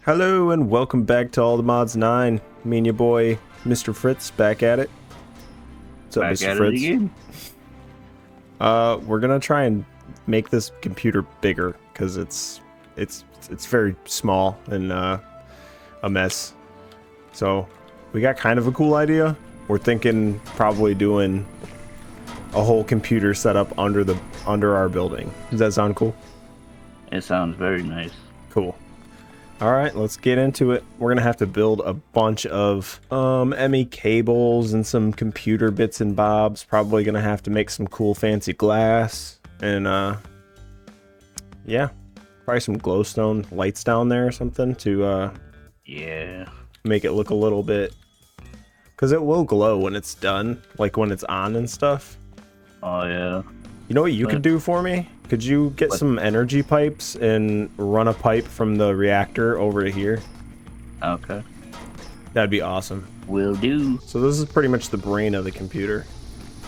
Hello and welcome back to All the Mods 9. Me and your boy, MrFritz, back at it. What's up, Back Mr. at Fritz? it again. We're gonna try and make this computer bigger because it's very small and a mess. So we got kind of a cool idea. We're thinking probably doing a whole computer setup under our building. Does that sound cool? It sounds very nice. Cool. Alright, let's get into it. We're gonna have to build a bunch of ME cables and some computer bits and bobs. Probably gonna have to make some cool fancy glass. And yeah. Probably some glowstone lights down there or something to Yeah. make it look a little bit, because it will glow when it's done, like when it's on and stuff. Oh yeah. You know what you could do for me? Could you get some energy pipes and run a pipe from the reactor over to here? Okay. That'd be awesome. Will do. So this is pretty much the brain of the computer.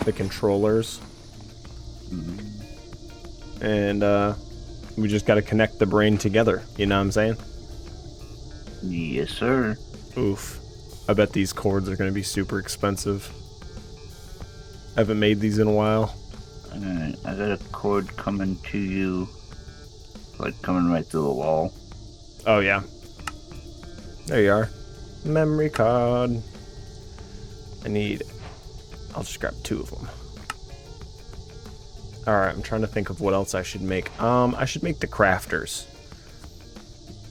The controllers. And we just gotta connect the brain together. You know what I'm saying? Yes, sir. Oof. I bet these cords are gonna be super expensive. I haven't made these in a while. Alright, I got a cord coming to you. Like coming right through the wall. Oh yeah. There you are. Memory card. I'll just grab 2 of them. Alright, I'm trying to think of what else I should make. I should make the crafters.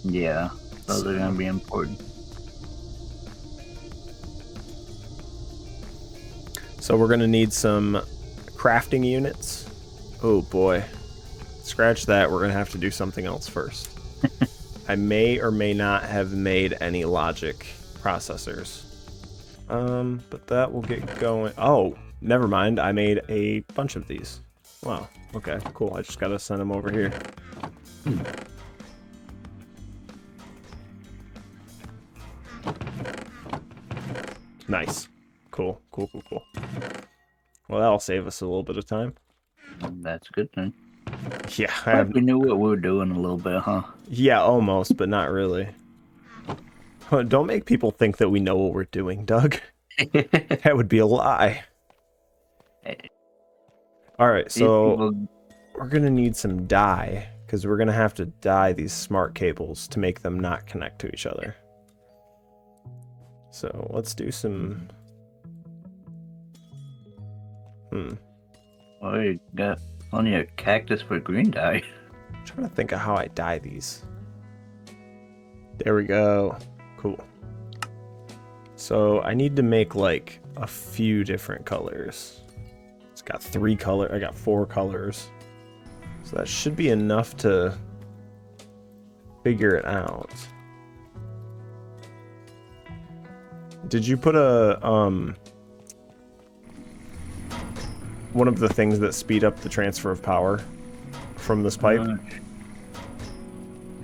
Yeah. Those are gonna be important. So we're gonna need some crafting units. Oh boy. Scratch that, we're gonna have to do something else first. I may or may not have made any logic processors. But that will get going. Oh, never mind. I made a bunch of these. Wow. Okay, cool. I just gotta send them over here. Nice. Cool. Well, that'll save us a little bit of time. That's a good thing. Yeah, We knew what we were doing a little bit, huh? Yeah, almost, but not really. Don't make people think that we know what we're doing, Doug. That would be a lie. Alright, so we're gonna need some dye, because we're gonna have to dye these smart cables to make them not connect to each other. So let's do some... Oh, you got only a cactus for green dye. I'm trying to think of how I dye these. There we go. Cool. So I need to make like a few different colors. It's got 3 colors. I got 4 colors. So that should be enough to figure it out. Did you put a one of the things that speed up the transfer of power from this pipe?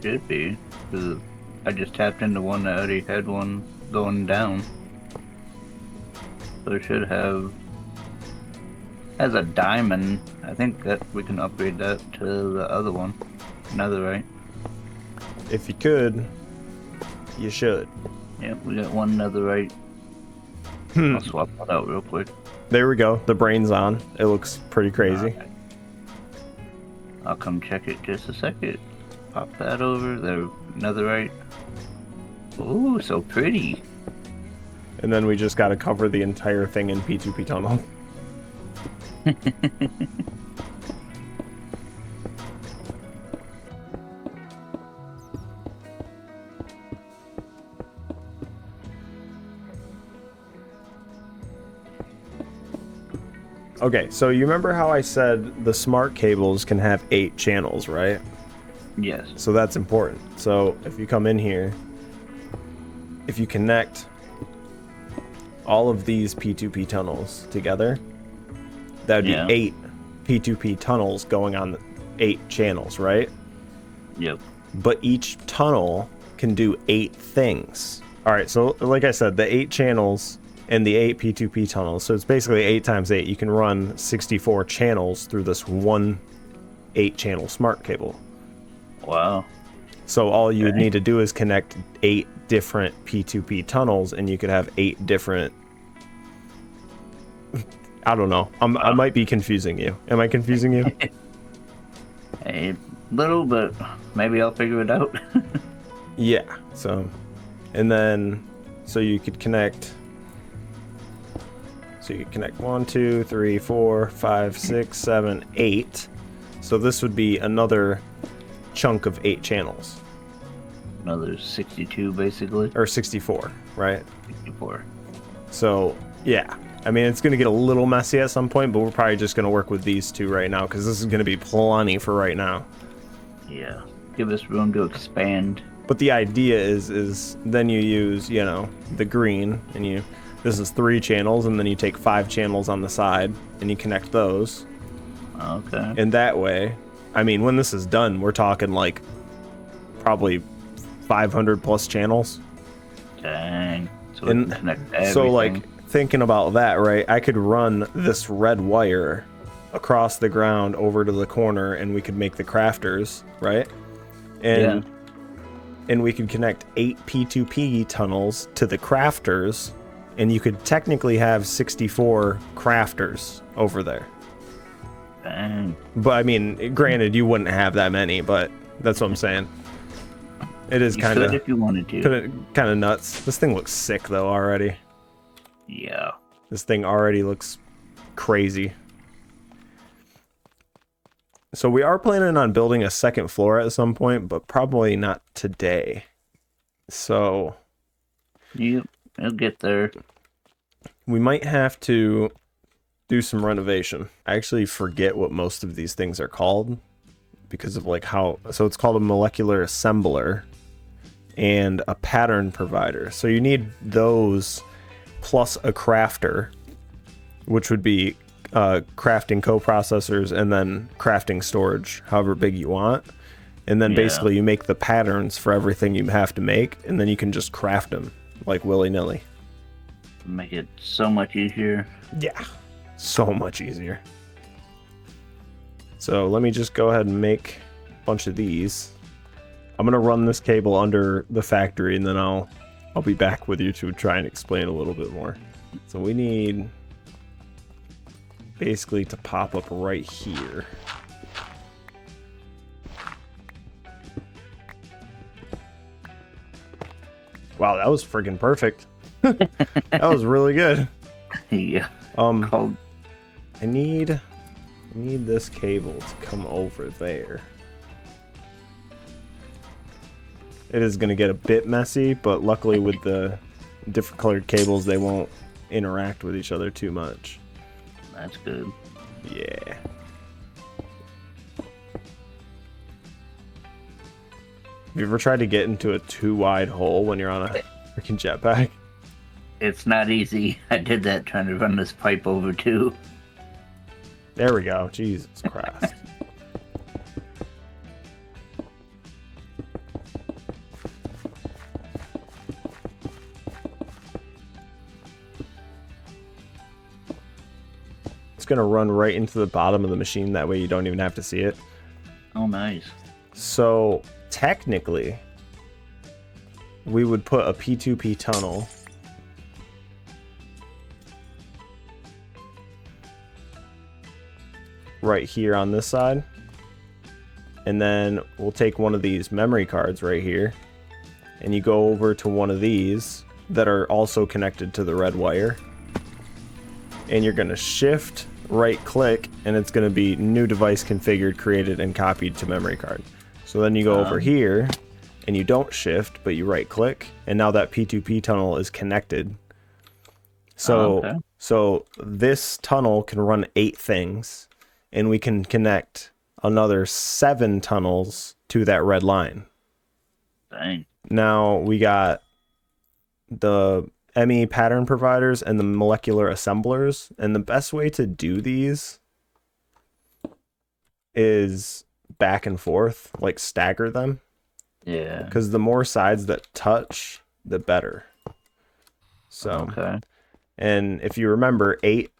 Should be, because I just tapped into one that already had one going down. So it should have... Has a diamond. I think that we can upgrade that to the other one. Netherite. If you could, you should. Yep, we got one netherite. I'll swap that out real quick. There we go. The brain's on. It looks pretty crazy. Right. I'll come check it just a second. Pop that over. There, netherite. Ooh, so pretty. And then we just got to cover the entire thing in P2P tunnel. Okay, so you remember how I said the smart cables can have 8 channels, right? Yes. So that's important. So if you come in here, if you connect all of these P2P tunnels together, that'd be 8 P2P tunnels going on 8 channels, right? Yep. But each tunnel can do 8 things. All right, so like I said, the 8 channels and the 8 P2P tunnels. So it's basically 8 times 8. You can run 64 channels through this one 8-channel smart cable. Wow. So all you would need to do is connect 8 different P2P tunnels, and you could have 8 different... I don't know. I might be confusing you. Am I confusing you? A little, but maybe I'll figure it out. Yeah. So, and then, so you could connect... So you connect 1, 2, 3, 4, 5, 6, 7, 8. So this would be another chunk of 8 channels. Another 62, basically. Or 64, right? 64. So, yeah. I mean, it's going to get a little messy at some point, but we're probably just going to work with these 2 right now, because this is going to be plenty for right now. Yeah. Give us room to expand. But the idea is then you use, you know, the green, and this is 3 channels, and then you take 5 channels on the side, and you connect those. Okay. And that way, I mean, when this is done, we're talking like probably 500 plus channels. Dang. So we can connect everything. So, like, thinking about that, right, I could run this red wire across the ground over to the corner, and we could make the crafters, right? And we could connect 8 P2P tunnels to the crafters, and you could technically have 64 crafters over there. Dang. But I mean, granted, you wouldn't have that many, but that's what I'm saying. It is kind of, if you wanted to. Kind of nuts. This thing looks sick though already. Yeah. This thing already looks crazy. So we are planning on building a second floor at some point, but probably not today. So Yep, it'll get there. We might have to do some renovation. I actually forget what most of these things are called because of like how, so it's called a molecular assembler and a pattern provider. So you need those plus a crafter, which would be crafting coprocessors and then crafting storage, however big you want. And then basically you make the patterns for everything you have to make, and then you can just craft them like willy-nilly. Make it so much easier. Yeah, so much easier. So let me just go ahead and make a bunch of these. I'm gonna run this cable under the factory, and then I'll be back with you to try and explain a little bit more. So we need basically to pop up right here. Wow, that was friggin' perfect. That was really good. Yeah. I need this cable to come over there. It is going to get a bit messy, but luckily with the different colored cables, they won't interact with each other too much. That's good. Yeah. Have you ever tried to get into a too wide hole when you're on a freaking jetpack? It's not easy. I did that trying to run this pipe over too. There we go. Jesus Christ. It's going to run right into the bottom of the machine. That way you don't even have to see it. Oh, nice. So technically, we would put a P2P tunnel right here on this side, and then we'll take one of these memory cards right here, and you go over to one of these that are also connected to the red wire, and you're going to shift right click, and it's going to be new device configured, created, and copied to memory card. So then you go over here and you don't shift, but you right click, and now that P2P tunnel is connected. So so this tunnel can run 8 things, and we can connect another 7 tunnels to that red line. Dang. Now we got the ME pattern providers and the molecular assemblers, and the best way to do these is back and forth, like stagger them. Yeah. Because the more sides that touch, the better. So, and if you remember, 8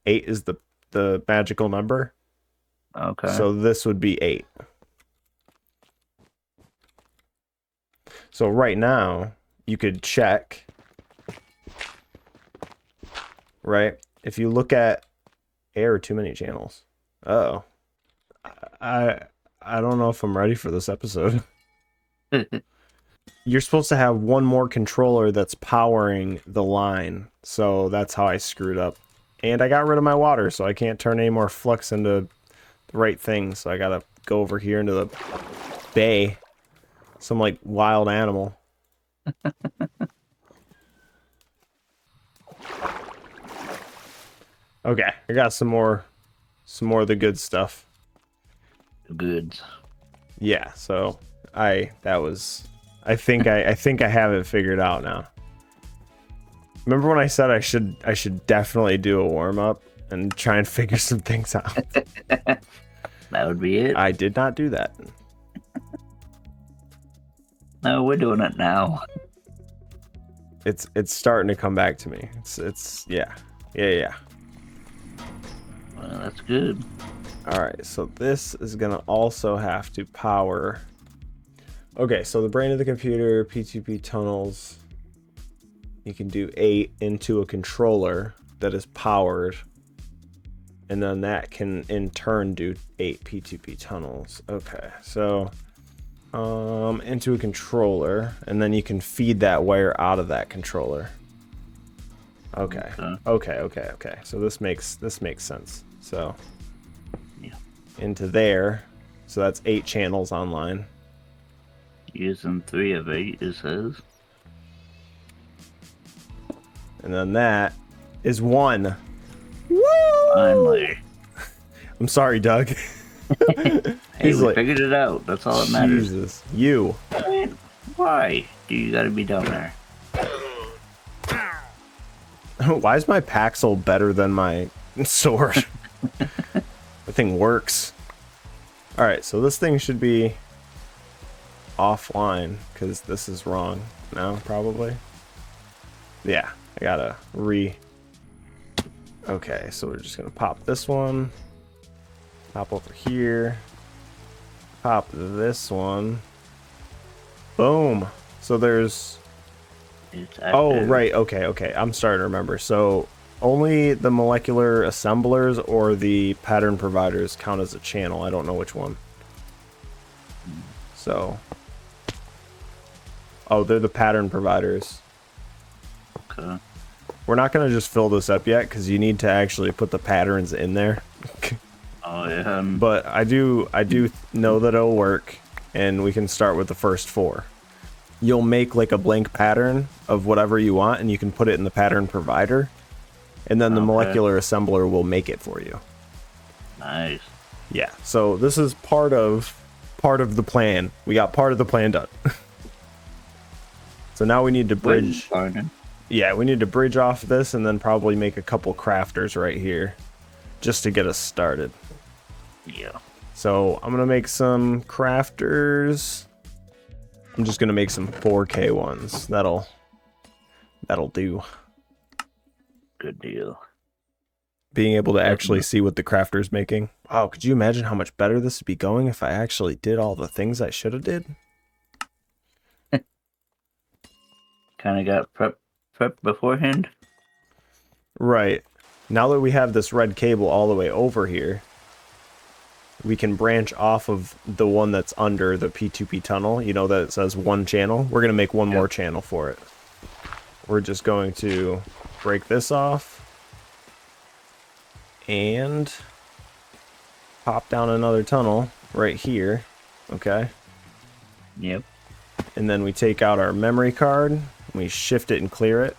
is the magical number. Okay. So this would be 8. So right now, you could check, right? If you look at air, too many channels. Uh-oh. I don't know if I'm ready for this episode. You're supposed to have one more controller that's powering the line. So that's how I screwed up. And I got rid of my water, so I can't turn any more flux into the right thing. So I gotta go over here into the bay. Some, like, wild animal. Okay, I got some more of the good stuff. Goods. Yeah, so I think I have it figured out now. Remember when I said I should definitely do a warm up and try and figure some things out? That would be it. I did not do that. No, we're doing it now. It's starting to come back to me. It's yeah. Well, that's good. All right, so this is gonna also have to power. Okay, so the brain of the computer, P2P tunnels. You can do 8 into a controller that is powered, and then that can in turn do 8 P2P tunnels. Okay, so into a controller, and then you can feed that wire out of that controller. Okay. So this makes sense. So yeah, into there, so that's 8 channels online. Using 3 of 8, it says. And then that is 1. Woo! Finally. I'm sorry, Doug. Hey, we figured it out. That's all that matters. Jesus, you. Why do you gotta be down there? Why is my Paxel better than my sword? The thing works. Alright, so this thing should be offline, because this is wrong now, probably. Yeah, I gotta Okay, so we're just gonna pop this one. Pop over here. Pop this one. Boom. So there's... Oh, right. Okay. I'm starting to remember. So only the molecular assemblers or the pattern providers count as a channel. I don't know which one. So... Oh, they're the pattern providers. Okay. We're not going to just fill this up yet, because you need to actually put the patterns in there. Oh, yeah. But I do know that it'll work, and we can start with the first 4. You'll make like a blank pattern of whatever you want, and you can put it in the pattern provider, and then the molecular assembler will make it for you. Nice. Yeah, so this is part of the plan. We got part of the plan done. So now we need to bridge. Yeah, we need to bridge off this and then probably make a couple crafters right here just to get us started. Yeah. So I'm going to make some crafters. I'm just going to make some 4K ones. That'll do. Good deal. Being able to actually see what the crafter's making. Wow, could you imagine how much better this would be going if I actually did all the things I should have did? Kind of got prep beforehand. Right. Now that we have this red cable all the way over here, we can branch off of the one that's under the P2P tunnel. You know that it says 1 channel? We're going to make one more channel for it. We're just going to break this off and pop down another tunnel right here. Okay. Yep. And then we take out our memory card, and we shift it and clear it.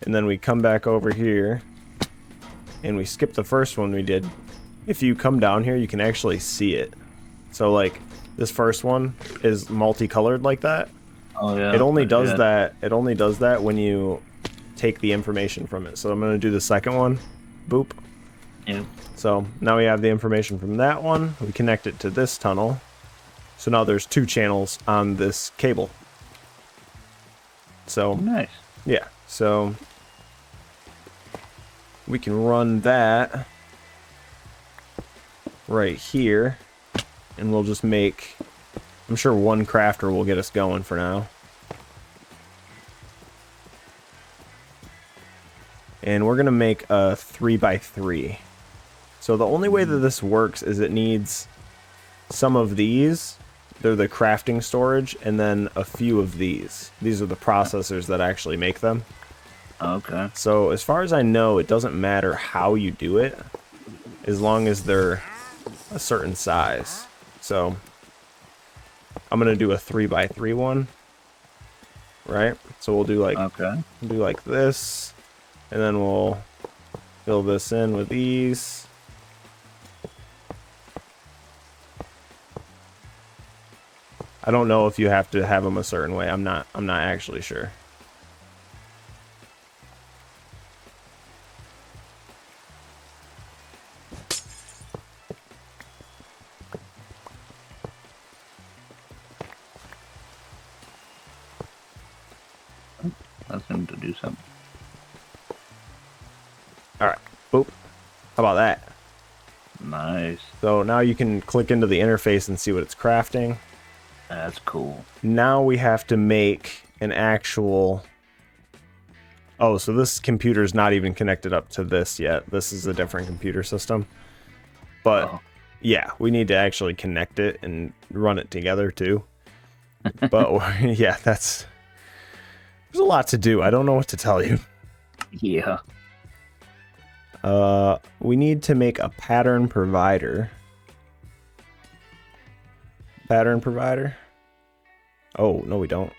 And then we come back over here, and we skip the first one we did. If you come down here, you can actually see it. So, like, this first one is multicolored like that. Oh, yeah. It only does that. It only does that when you take the information from it. So I'm going to do the second one. Boop. Yep. So now we have the information from that one. We connect it to this tunnel. So now there's 2 channels on this cable. So nice. Yeah. So we can run that right here, and we'll just make I'm sure one crafter will get us going for now. And we're going to make a 3x3. So the only way that this works is it needs some of these. They're the crafting storage, and then a few of these. These are the processors that actually make them. Okay. So as far as I know, it doesn't matter how you do it, as long as they're a certain size. So I'm going to do a 3x3 one. Right? So we'll do like, we'll do like this. And then we'll fill this in with these. I don't know if you have to have them a certain way. I'm not actually sure. That's him to do something. Alright, boop. How about that? Nice. So now you can click into the interface and see what it's crafting. That's cool. Now we have to make an actual... Oh, so this computer's not even connected up to this yet. This is a different computer system. But, yeah, we need to actually connect it and run it together, too. But, yeah, that's... There's a lot to do. I don't know what to tell you. Yeah. We need to make a pattern provider. Pattern provider? Oh, no we don't.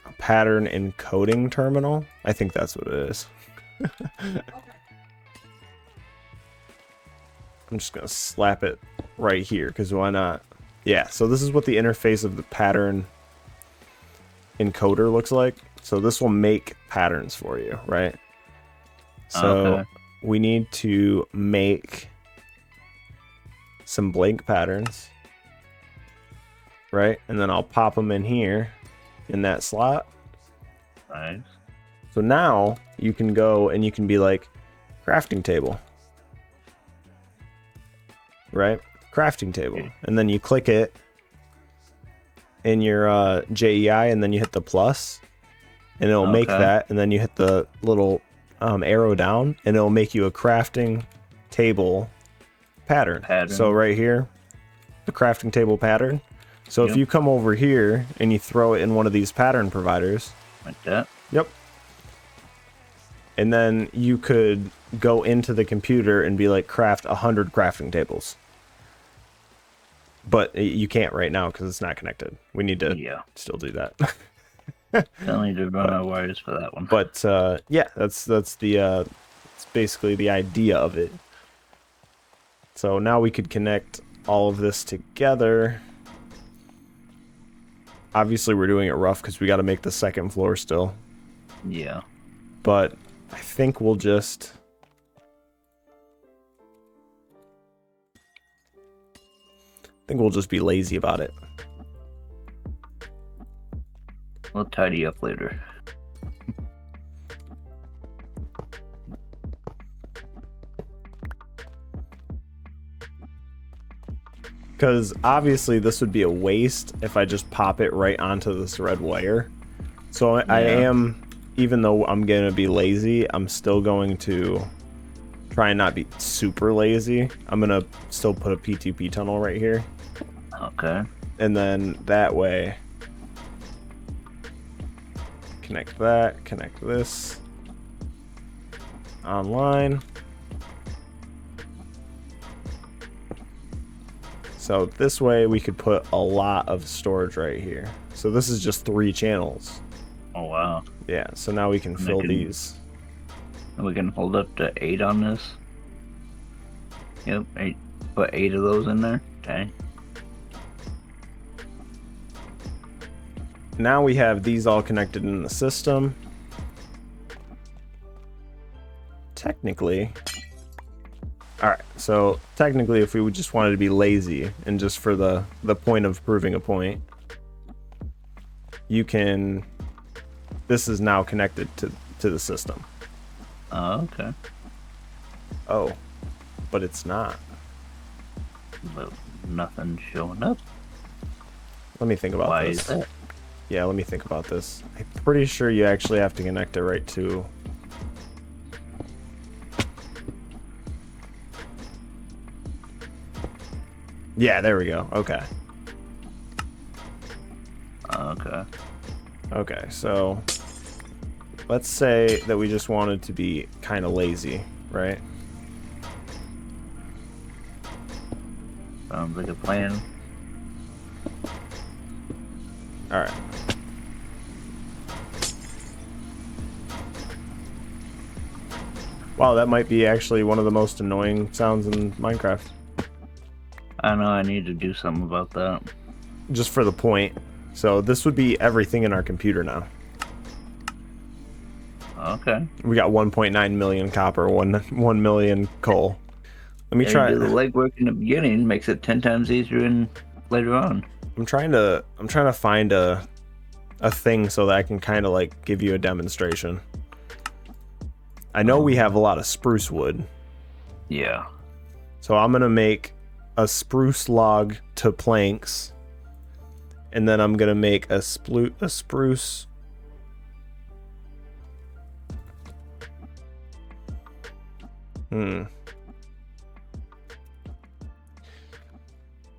A pattern encoding terminal? I think that's what it is. I'm just going to slap it right here, because why not? Yeah, so this is what the interface of the pattern encoder looks like. So this will make patterns for you, right? So we need to make some blank patterns, right? And then I'll pop them in here in that slot. Nice. So now you can go and you can be like, crafting table, right? Crafting table. And then you click it in your JEI, and then you hit the plus, and it'll make that, and then you hit the little arrow down, and it'll make you a crafting table pattern. So right here, the crafting table pattern. So if you come over here and you throw it in one of these pattern providers, like that. Yep. And then you could go into the computer and be like, craft 100 crafting tables. But you can't right now because it's not connected. We need to still do that. Still need to run our wires for that one. But yeah, that's the it's basically the idea of it. So now we could connect all of this together. Obviously, we're doing it rough because we got to make the second floor still. Yeah. But I think we'll just... be lazy about it. We'll tidy up later. Because obviously this would be a waste if I just pop it right onto this red wire. So I am, even though I'm going to be lazy, I'm still going to try and not be super lazy. I'm going to still put a P2P tunnel right here. Okay. And then that way, connect that, connect this, online. So this way we could put a lot of storage right here. So this is just 3 channels. Oh, wow. Yeah, so now we can fill these. And we can hold up to 8 on this. Yep, 8. Put 8 of those in there. Okay. Now we have these all connected in the system. Technically... Alright, so technically if we just wanted to be lazy and just for the point of proving a point, you can... This is now connected to the system. Oh, okay. Oh, but it's not. But nothing showing up. Let me think about Why this. is that? Yeah, let me think about this. I'm pretty sure you actually have to connect it right to... Yeah, there we go. Okay. Okay. Okay, so let's say that we just wanted to be kind of lazy, right? Sounds like a plan. All right. Wow, that might be actually one of the most annoying sounds in Minecraft. I know I need to do something about that. Just for the point. So this would be everything in our computer now. Okay. We got 1.9 million copper, 1 million coal. Let me try. Do the legwork in the beginning makes it 10 times easier in later on. I'm trying to find a thing so that I can kind of like give you a demonstration. I know we have a lot of spruce wood. Yeah. So I'm gonna make a spruce log to planks, and then I'm gonna make a spruce. Let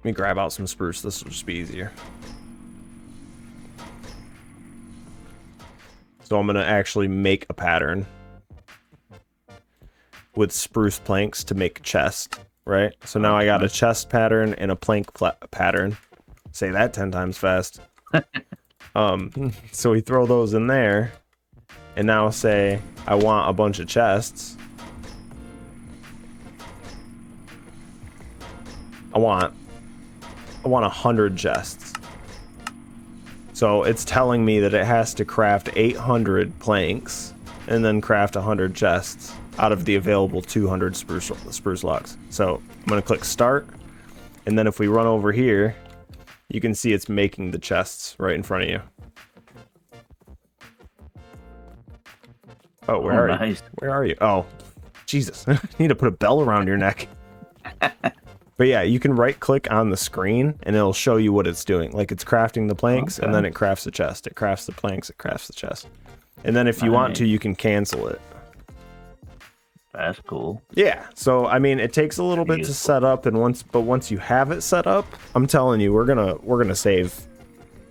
me grab out some spruce. This will just be easier. So I'm gonna actually make a pattern with spruce planks to make a chest, right? So now I got a chest pattern and a plank pattern. Say that 10 times fast. So we throw those in there, and now say I want a bunch of chests. I want 100 chests. So it's telling me that it has to craft 800 planks and then craft 100 chests out of the available 200 spruce logs. So I'm going to click start, and then if we run over here, you can see it's making the chests right in front of you. Oh, where are you? Where are you? Oh, Jesus. I need to put a bell around your neck. But yeah, you can right click on the screen and it'll show you what it's doing. Like it's crafting the planks, and then it crafts the chest. It crafts the planks, it crafts the chest. And then if you want to, you can cancel it. That's cool. Yeah. So I mean, it takes a little bit to set up, and once you have it set up, I'm telling you, we're gonna save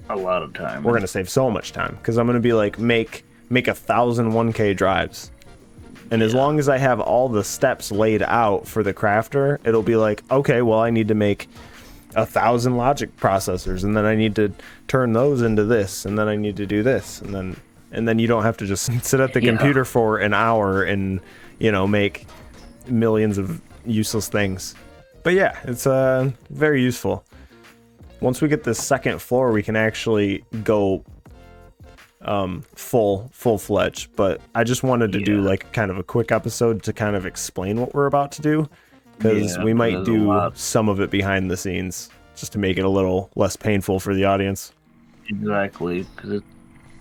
a lot of time. We're gonna save so much time, because I'm gonna be like make 1,000 1K drives. And as long as I have all the steps laid out for the crafter, it'll be like, okay, well, I need to make 1,000 logic processors, and then I need to turn those into this, and then I need to do this, and then you don't have to just sit at the computer for an hour and, you know, make millions of useless things. But yeah, it's very useful. Once we get this second floor, we can actually go full-fledged, but I just wanted to do like kind of a quick episode to kind of explain what we're about to do, because we might do some of it behind the scenes just to make it a little less painful for the audience. Exactly, because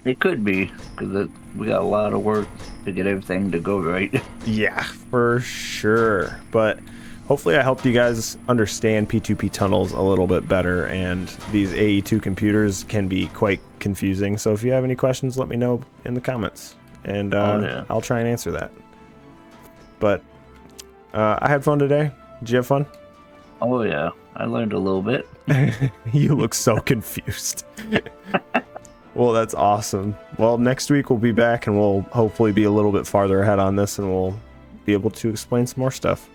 it could be, because we got a lot of work to get everything to go right. Yeah, for sure. But hopefully I helped you guys understand P2P tunnels a little bit better, and these AE2 computers can be quite confusing. So if you have any questions, let me know in the comments, and I'll try and answer that. But I had fun today. Did you have fun? Oh yeah, I learned a little bit. You look so confused. Well, that's awesome. Well, next week we'll be back, and we'll hopefully be a little bit farther ahead on this, and we'll be able to explain some more stuff.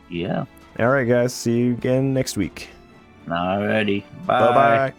Yeah. All right, guys. See you again next week. Alrighty. Bye. Bye-bye.